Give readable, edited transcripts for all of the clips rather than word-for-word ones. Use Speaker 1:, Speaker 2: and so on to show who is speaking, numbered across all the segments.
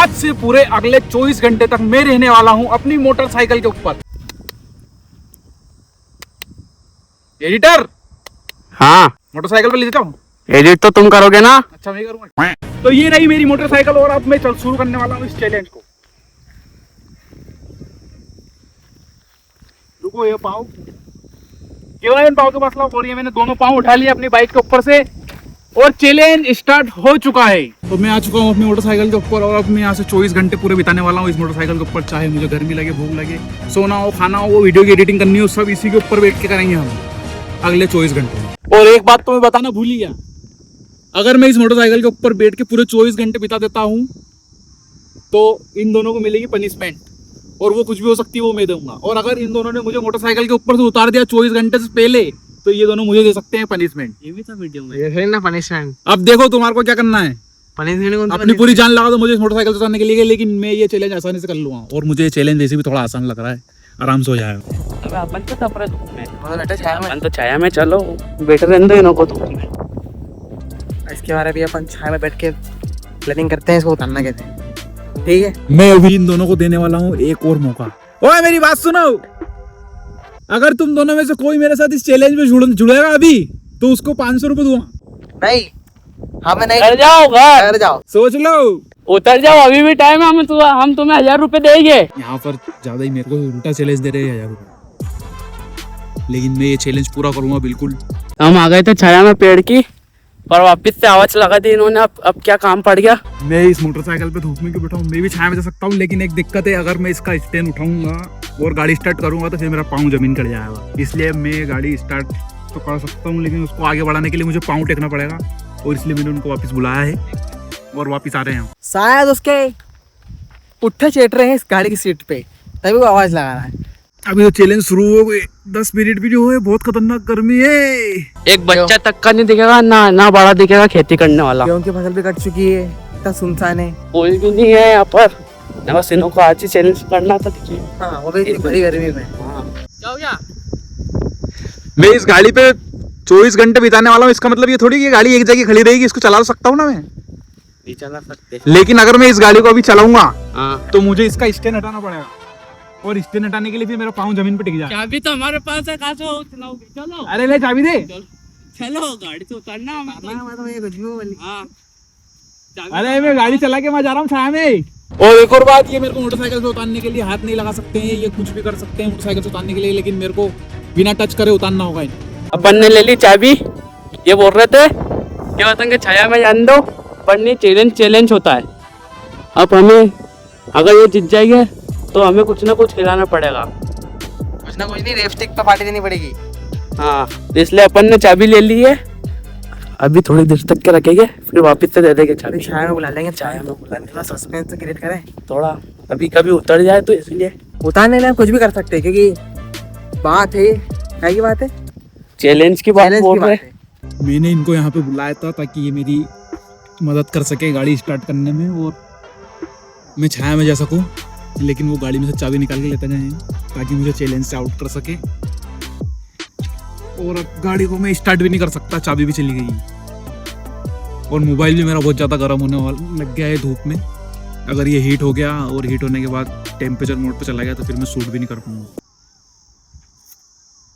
Speaker 1: आज से पूरे अगले 24 घंटे तक मैं रहने वाला हूं अपनी मोटरसाइकिल के ऊपर। एडिटर,
Speaker 2: हाँ
Speaker 1: मोटरसाइकिल पे ले जाता हूँ।
Speaker 2: एडिट तो तुम करोगे ना।
Speaker 1: अच्छा मैं करूंगा। तो ये रही मेरी मोटरसाइकिल और अब मैं शुरू करने वाला हूँ इस चैलेंज को। रुको, ये पाँव क्यों है इन पाँव के पास लाओ। और ये मैंने दोनों पाँव उठा लिए अपनी बाइक के ऊपर से और चैलेंज स्टार्ट हो चुका है। तो मैं आ चुका हूँ अपनी मोटरसाइकिल के ऊपर और अब मैं यहाँ से 24 घंटे पूरे बिताने वाला हूँ इस मोटरसाइकिल के ऊपर। चाहे मुझे गर्मी लगे, भूख लगे, सोना हो, खाना हो, वो वीडियो की एडिटिंग करनी हो, सब इसी के ऊपर बैठ के करेंगे हम अगले 24 घंटे। और एक बात तो मैं बताना भूल ही गया, अगर मैं इस मोटरसाइकिल के ऊपर बैठ के पूरे 24 घंटे बिता देता हूँ तो इन दोनों को मिलेगी पनिशमेंट और वो कुछ भी हो सकती है, वो मैं दूंगा। और अगर इन दोनों ने मुझे मोटरसाइकिल के ऊपर से उतार दिया 24 घंटे से पहले तो ये दोनों मुझे दे सकते हैं पनिशमेंट।
Speaker 2: ये भी था वीडियो में, ये है ना पनिशमेंट।
Speaker 1: अब देखो तुम्हारे को क्या करना है।
Speaker 2: पनिशमेंट
Speaker 1: अपनी पूरी जान लगा दो मुझे इस मोटरसाइकिल से उतारने के लिए, लेकिन मैं ये चैलेंज आसानी से कर लूंगा। और मुझे ये चैलेंज वैसे भी थोड़ा आसान लग रहा है, आराम से हो जाएगा।
Speaker 2: अबे अपन तो तपरे धूप में, अपन तो छाया में, चलो बैठे रहने दो इन्हों को धूप में।
Speaker 3: इसके बारे में अपन छाया में बैठ के प्लानिंग करते हैं इसको उतारना कैसे, ठीक है।
Speaker 1: मैं अभी इन दोनों को देने वाला हूँ एक और मौका। ओए मेरी बात सुनो, अगर तुम दोनों में से कोई मेरे साथ इस चैलेंज में जुड़ेगा अभी तो उसको 500 रुपए दूंगा।
Speaker 3: नहीं, हमें नहीं,
Speaker 2: कर जाओ घर,
Speaker 3: कर जाओ,
Speaker 1: सोच लो,
Speaker 2: उतर जाओ, अभी भी टाइम है। हम तुम्हें 1000 रुपए देंगे।
Speaker 1: यहाँ पर ज्यादा ही मेरे को उल्टा चैलेंज दे रहे हैं 1000 रुपए, लेकिन मैं ये चैलेंज पूरा करूंगा बिल्कुल।
Speaker 2: हम आ गए थे छाया में पेड़ की और वापस से आवाज लगा दी इन्होंने। अब क्या काम पड़ गया।
Speaker 1: मैं इस मोटरसाइकिल पे धूप में क्यों बैठा हूँ, मैं भी छाया में जा सकता हूँ, लेकिन एक दिक्कत है, अगर मैं इसका स्टैंड उठाऊंगा और गाड़ी स्टार्ट करूंगा तो फिर मेरा पाँव जमीन कट जाएगा। इसलिए मैं गाड़ी स्टार्ट तो कर सकता हूँ, लेकिन उसको आगे बढ़ाने के लिए मुझे पाँव टेकना पड़ेगा और इसलिए मैंने उनको वापस बुलाया है और वापस आ रहे हैं।
Speaker 3: शायद उसके पुट्ठे चेट रहे हैं इस गाड़ी की सीट पे, तभी वो आवाज लगा रहा है।
Speaker 1: अभी तो चैलेंज शुरू हो गए, 10 मिनट भी जो है, बहुत खतरनाक गर्मी है।
Speaker 2: एक बच्चा तक का नहीं दिखेगा ना बड़ा दिखेगा खेती करने वाला।
Speaker 3: गेहूं की फसल भी कट चुकी है, इतना सुनसान है,
Speaker 2: कोई भी नहीं है यहाँ पर। बस इन्हों को आज ही चैलेंज करना था। देखिए
Speaker 3: हाँ, वो भी इतनी बड़ी गर्मी में।
Speaker 2: जाओ या
Speaker 1: मैं इस गाड़ी पे 24 घंटे बिताने वाला हूँ, इसका मतलब ये थोड़ी कि गाड़ी एक जगह खड़ी रहेगी, इसको चला सकता हूँ ना मैं।
Speaker 2: नहीं चला सकते,
Speaker 1: लेकिन अगर मैं इस गाड़ी को अभी चलाऊंगा
Speaker 2: हाँ
Speaker 1: तो मुझे इसका स्टैंड हटाना पड़ेगा और स्टैंड हटाने के लिए फिर मेरा पाँव जमीन पे टिक जाए।
Speaker 2: चाबी तो हमारे पास है, कहाँ से चलाओगे? चलो
Speaker 1: अरे ले चाबी दे।
Speaker 2: चलो गाड़ी से उतरना हमें तो। हाँ
Speaker 1: अरे मैं गाड़ी चला के मैं जा रहा हूँ छाया में। और एक और बात, ये मेरे को मोटरसाइकिल से उतारने के लिए हाथ नहीं लगा सकते हैं, ये कुछ भी कर सकते हैं मोटरसाइकिल से उतारने के लिए, लेकिन मेरे को बिना टच करे उतारना होगा इन्हें।
Speaker 2: अपन ने ले ली चाबी। ये बोल रहे थे क्या बताएंगे छाया में जान दो, पर नहीं चैलेंज होता है। अब हमें अगर ये जीत जाएंगे तो हमें कुछ ना कुछ खिलाना पड़ेगा।
Speaker 3: कुछ ना कुछ नहीं, रेपस्टिक पे पार्टी देनी पड़ेगी।
Speaker 2: हाँ, इसलिए अपन ने चाबी ले ली है। अभी थोड़ी देर तक के रखेंगे, फिर वापस से दे देंगे चाबी।
Speaker 3: छाया में बुला लेंगे, छाया में बुला लेंगे, थोड़ा सस्पेंस तो क्रिएट करें
Speaker 2: थोड़ा, अभी कभी उतर जाए तो इसलिए।
Speaker 3: उतारने में कुछ भी कर सकते हैं, क्योंकि बात है, क्या की बात है,
Speaker 2: चैलेंज की बात बोल रहे हैं।
Speaker 1: मैंने इनको यहाँ पे बुलाया था ताकि ये मेरी मदद कर सके गाड़ी स्टार्ट करने में और मैं छाया में जा सकूँ, लेकिन वो गाड़ी में से चाबी निकाल के लेते जाएं ताकि मुझे चैलेंज से आउट कर सके। और अब गाड़ी को मैं स्टार्ट भी नहीं कर सकता, चाबी भी चली गई और मोबाइल भी मेरा बहुत ज़्यादा गर्म होने वाला लग गया है धूप में। अगर ये हीट हो गया और हीट होने के बाद टेम्परेचर मोड पे चला गया तो फिर मैं शूट भी नहीं कर पाऊंगा।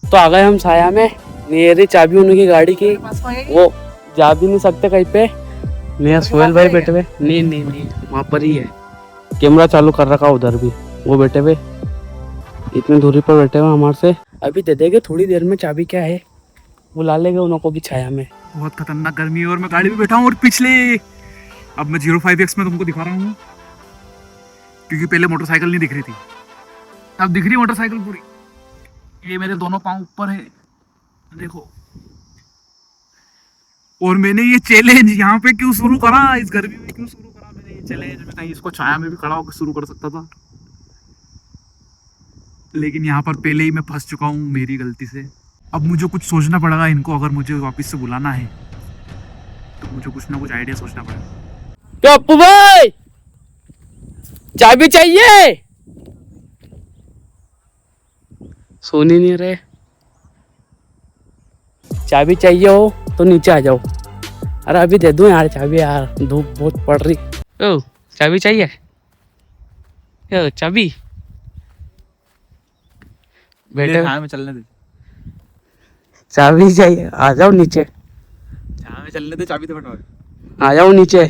Speaker 2: तो आ गए हम छाया में। मेरी चाबी उनकी गाड़ी की, वो जा भी नहीं सकते कहीं पे। मेरा सोहेल भाई बैठे हुए, नहीं वहाँ पर ही है, कैमरा चालू कर रखा उधर भी, वो बैठे हुए इतनी दूरी पर बैठे हुए हमारे से। अभी दे देंगे थोड़ी देर में चाबी, क्या है, बुला लेंगे उनको भी छाया में।
Speaker 1: बहुत खतरनाक गर्मी है और मैं गाड़ी में बैठा हूँ और पिछले, अब मैं 05X में तुमको दिखा रहा हूँ क्योंकि पहले मोटरसाइकिल नहीं दिख रही थी, अब दिख रही मोटरसाइकिल पूरी। ये मेरे दोनों पाँव ऊपर है, देखो। और मैंने ये चैलेंज यहाँ पे क्यों शुरू करा, इस गर्मी में क्यों शुरू करा मैंने ये चैलेंज? मैं कहीं इसको छाया में भी खड़ा होकर शुरू कर सकता था, लेकिन यहाँ पर पहले ही मैं फंस चुका हूँ मेरी गलती से। अब मुझे कुछ सोचना पड़ेगा इनको, अगर मुझे वापस से बुलाना है तो मुझे कुछ ना कुछ आइडिया सोचना पड़ेगा।
Speaker 2: क्या अप्पू भाई, चाबी चाहिए? सोनी नहीं रहे, चाबी चाहिए हो तो नीचे आ जाओ। अरे अभी दे दूं यार चाबी, यार धूप बहुत पड़ रही। ओ चाबी चाहिए? ये चाबी बेटे
Speaker 1: हाँ में चलने दे,
Speaker 2: चाबी चाहिए, आ जाओ नीचे,
Speaker 1: हाँ में चलने दे, चाबी तो फटवा।
Speaker 2: आ जाओ नीचे।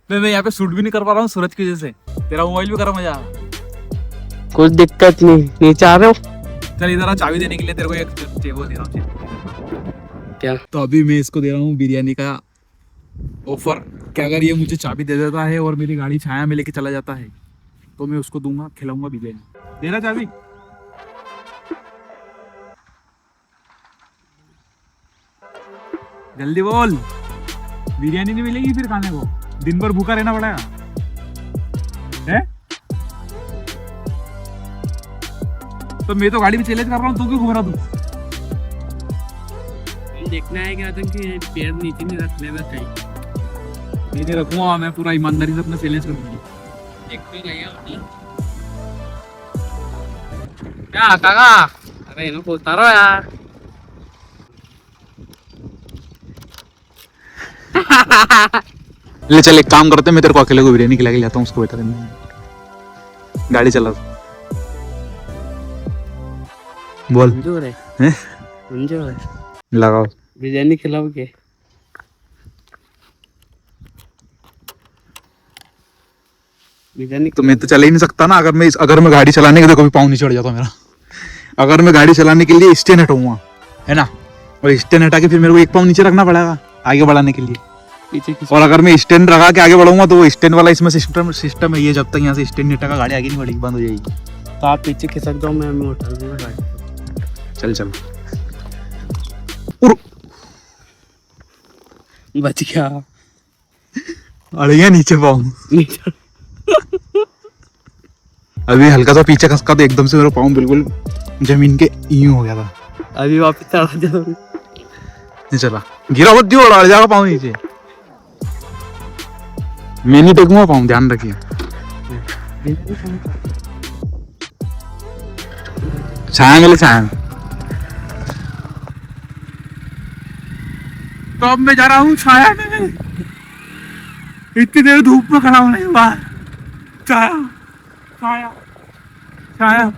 Speaker 1: मैं यहाँ पे शूट भी नहीं कर पा रहा हूँ सूरज की वजह से, तेरा मोबाइल भी गर्म हो जा।
Speaker 2: कुछ दिक्कत नहीं, नीचे आ रहे हो?
Speaker 1: चल इधर आ, चाबी देने के लिए तेरे को एक वो दे रहा हूँ।
Speaker 2: क्या?
Speaker 1: तो अभी मैं इसको दे रहा हूँ बिरयानी का ऑफर कि अगर ये मुझे चाबी दे देता है और मेरी गाड़ी छाया में लेके चला जाता है तो मैं उसको दूंगा, खिलाऊंगा बिरयानी। दे रहा चाबी? जल्दी बोल, बिरयानी नहीं मिलेगी फिर खाने को, दिन भर भूखा रहना पड़ेगा है? तो मैं तो गाड़ी में चैलेंज कर रहा हूँ, तू क्यों घूम रहा? तू
Speaker 2: देखना है क्या कि पैर नीचे नहीं रखने में कहीं
Speaker 1: नहीं रखूंगा, मैं पूरा ईमानदारी से अपना चैलेंज करूंगा।
Speaker 2: क्या काका? अरे इनको उतारो यार।
Speaker 1: ले चल, एक काम करते हैं, मैं तेरे को अकेले को बिरयानी खिला के लाता हूँ, उसको बेटा गाड़ी चला। बोल,
Speaker 2: मंजूर है,
Speaker 1: हैं?
Speaker 2: मंजूर है,
Speaker 1: लगाओ।
Speaker 2: बिरयानी खिलाओगे? बिरयानी
Speaker 1: तो मैं तो चला ही नहीं सकता ना, अगर मैं गाड़ी चलाने के, देखो भी पाँव नहीं चढ़ जाता मेरा। अगर मैं गाड़ी चलाने के लिए स्टैंड हटाऊंगा, है ना, और स्टैंड हटा के फिर मेरे को एक पाँव नीचे रखना पड़ेगा आगे बढ़ाने के लिए।
Speaker 2: पीछे की
Speaker 1: और अगर मैं स्टैंड लगा के आगे बढ़ाऊंगा तो वो स्टैंड वाला इसमें सिस्टम है ये, जब तक यहाँ से स्टैंड नहीं हटेगा गाड़ी आगे नहीं बढ़ेगी, बंद हो जाएगी।
Speaker 2: तो आप पीछे खिसक दो, मैं उठा दूंगा गाड़ी।
Speaker 1: चल चल,
Speaker 2: बच गया।
Speaker 1: अड़ गया नीचे पाँव। अभी हल्का सा पीछे खसका तो एकदम से मेरा पाँव बिल्कुल जमीन के यूं हो गया था।
Speaker 2: अभी वापस चढ़ा दो।
Speaker 1: नहीं चला, गिरा मत दियो, अड़ जाएगा पाँव नीचे। मैं नहीं टेकूंगा पाँव, ध्यान रखिए। छाया मिले छाया। तो अब मैं जा रहा हूँ छाया में, इतनी देर धूप में खड़ा होने के बाद। छाया छाया छाया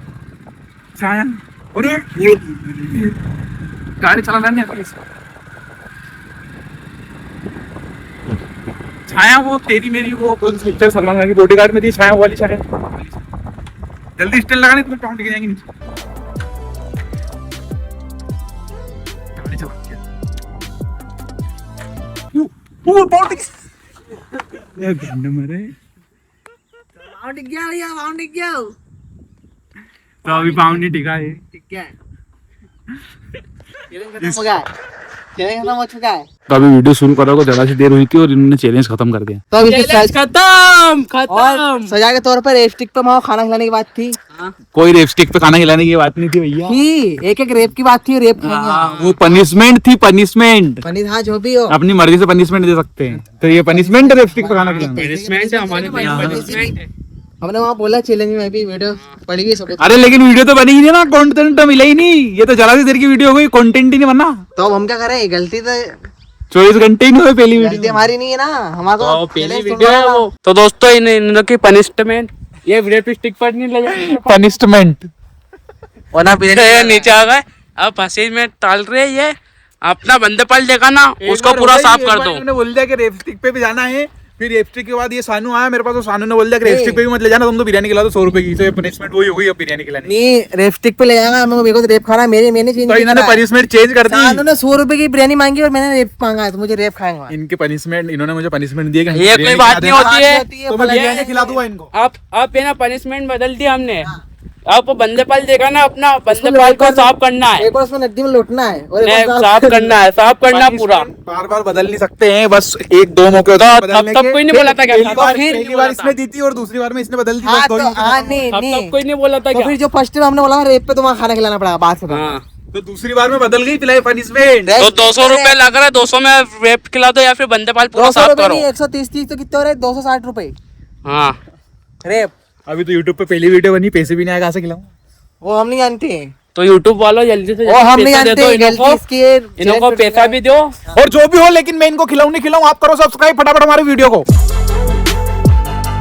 Speaker 1: छाया, अरे गाड़ी चलाना नहीं आता इसको। छाया वो तेरी मेरी वो पिक्चर सलमान खान की बॉडीगार्ड में थी, छाया वाली छाया। जल्दी स्टैंड लगाने, तुम्हें पाँव टिक जाएंगे नीचे। गाड़ी चला वो पाँव टिक ये गंड मरे।
Speaker 3: पाँव टिक गया भैया, पाँव टिक गया।
Speaker 1: तो अभी पाँव नहीं टिका है।
Speaker 3: टिक गया। चैलेंज खत्म हो गया है, चैलेंज खत्म हो चुका है।
Speaker 1: तो अभी वीडियो शुरू करा को ज्यादा सी देर हुई थी और इन्होंने चैलेंज खत्म कर दिया।
Speaker 3: तो अभी
Speaker 2: खत्म
Speaker 3: और सजा के तौर पर रेप स्टिक पे वहाँ खाना खिलाने की बात थी।
Speaker 1: कोई रेप स्टिक पे खाना खिलाने की बात नहीं थी भैया,
Speaker 3: एक एक रेप की बात थी, रेप खाएंगे।
Speaker 1: वो पनिशमेंट थी, पनिशमेंट।
Speaker 3: पनीर हाँ जो भी हो,
Speaker 1: अपनी मर्जी से पनिशमेंट दे सकते हैं, तो ये पनिशमेंट है रेप स्टिक पे खाना खिलाना।
Speaker 2: पनिशमेंट है हमारे पनिशमेंट है।
Speaker 3: हमने वहाँ बोला चैलेंज में भी वीडियो पड़ गई सब।
Speaker 1: अरे लेकिन वीडियो तो बनी ही नहीं ना, कंटेंट तो मिला ही नहीं। ये तो जरा सी देर की वीडियो हो गई, कंटेंट ही नहीं बना।
Speaker 3: तो अब हम क्या करें, गलती तो
Speaker 1: 24 घंटे ही नहीं हुए पहली
Speaker 3: गलती
Speaker 1: वीडियो।
Speaker 3: हमारी नहीं है ना, हमारा तो
Speaker 2: पहली वीडियो है वो। तो दोस्तों इन लोग की पनिशमेंट ये रेप स्टिक पर नहीं लगा,
Speaker 1: पनिशमेंट
Speaker 3: और ना
Speaker 2: ये नीचे आ गए। अब फंसी में टाल रहे ये अपना बंदे पल देखा ना, उसको पूरा साफ कर दो।
Speaker 1: मैंने बोल दिया कि रेप स्टिक पे भी जाना है, फिर रेप स्टिक के बाद ये सानू आया मेरे पास, तो सानू ने बोल दिया कि रेप स्टिक पे भी मत ले जाना, तुम तो बिरयानी खिला दो 100 रुपए की। तो ये पनिशमेंट वही हो गई, अब बिरयानी खिलानी।
Speaker 3: नहीं रेप स्टिक पे ले जाएगा, मेरे को तो रेप खाना, मैंने चेंज
Speaker 1: तो इन्होंने पनिशमेंट चेंज कर दी।
Speaker 3: उन्होंने 100 रुपए की बिरयानी मांगी और मैंने रेप मांगा है, तो मुझे रेप खाएंगा।
Speaker 1: इनके पनिशमेंट, इन्होंने मुझे पनिशमेंट दिया कि
Speaker 2: ये कोई बात नहीं होती है।
Speaker 1: तो मैं बिरयानी खिला दूंगा इनको।
Speaker 2: आप है ना पनिशमेंट बदल दिया हमने। आप बंदे पाल देखा ना, अपना बंदे पाल को साफ करना है,
Speaker 3: एक बार उसमें नदी में लौटना है और एक बार
Speaker 2: साफ करना है, साफ करना पूरा।
Speaker 1: बार बार बदल नहीं सकते हैं, बस एक दो मौके होते हैं बदलने
Speaker 2: तब
Speaker 1: के।
Speaker 2: कोई नहीं बोला था क्या?
Speaker 1: पहली बार इसने दी थी और दूसरी बार में इसने बदल दी।
Speaker 3: हाँ
Speaker 1: बस
Speaker 3: तो
Speaker 1: दो ही मौके
Speaker 3: हाँ
Speaker 1: थे।
Speaker 3: नहीं
Speaker 2: तब
Speaker 3: नहीं,
Speaker 2: कोई नहीं बोला था
Speaker 3: तो
Speaker 2: क्या?
Speaker 3: फिर जो फर्स्ट टाइम हमने बोला रेप पे तो वहाँ खाना खिलाना पड़ा, बात खत्म।
Speaker 2: हाँ।
Speaker 1: तो दूसरी बार में बदल गई फिलहाल पनिशमेंट।
Speaker 2: तो 200 रुपए लग रहा है, 200 में रेप खिला दो या फिर बंदे पाल पूरा
Speaker 3: 200
Speaker 2: साफ
Speaker 3: रुपए
Speaker 2: करो।
Speaker 3: नहीं, 130 तो कितने हो रहे, 260 रुपए
Speaker 2: हाँ
Speaker 3: रेप।
Speaker 1: अभी तो YouTube पे पहली वीडियो बनी, पैसे भी नहीं आएगा, कहाँ से खिलाऊं?
Speaker 3: वो हम नहीं जानते,
Speaker 2: तो YouTube वालों जल्दी से
Speaker 3: वो हम नहीं
Speaker 2: पैसा दे दो
Speaker 3: जानते,
Speaker 2: इनको,
Speaker 3: गलती इसकी है।
Speaker 2: इनको पैसा भी दो।
Speaker 1: और जो भी हो, लेकिन मैं इनको खिलाऊं नहीं खिलाऊं, आप करो सब्सक्राइब फटाफट हमारे वीडियो को।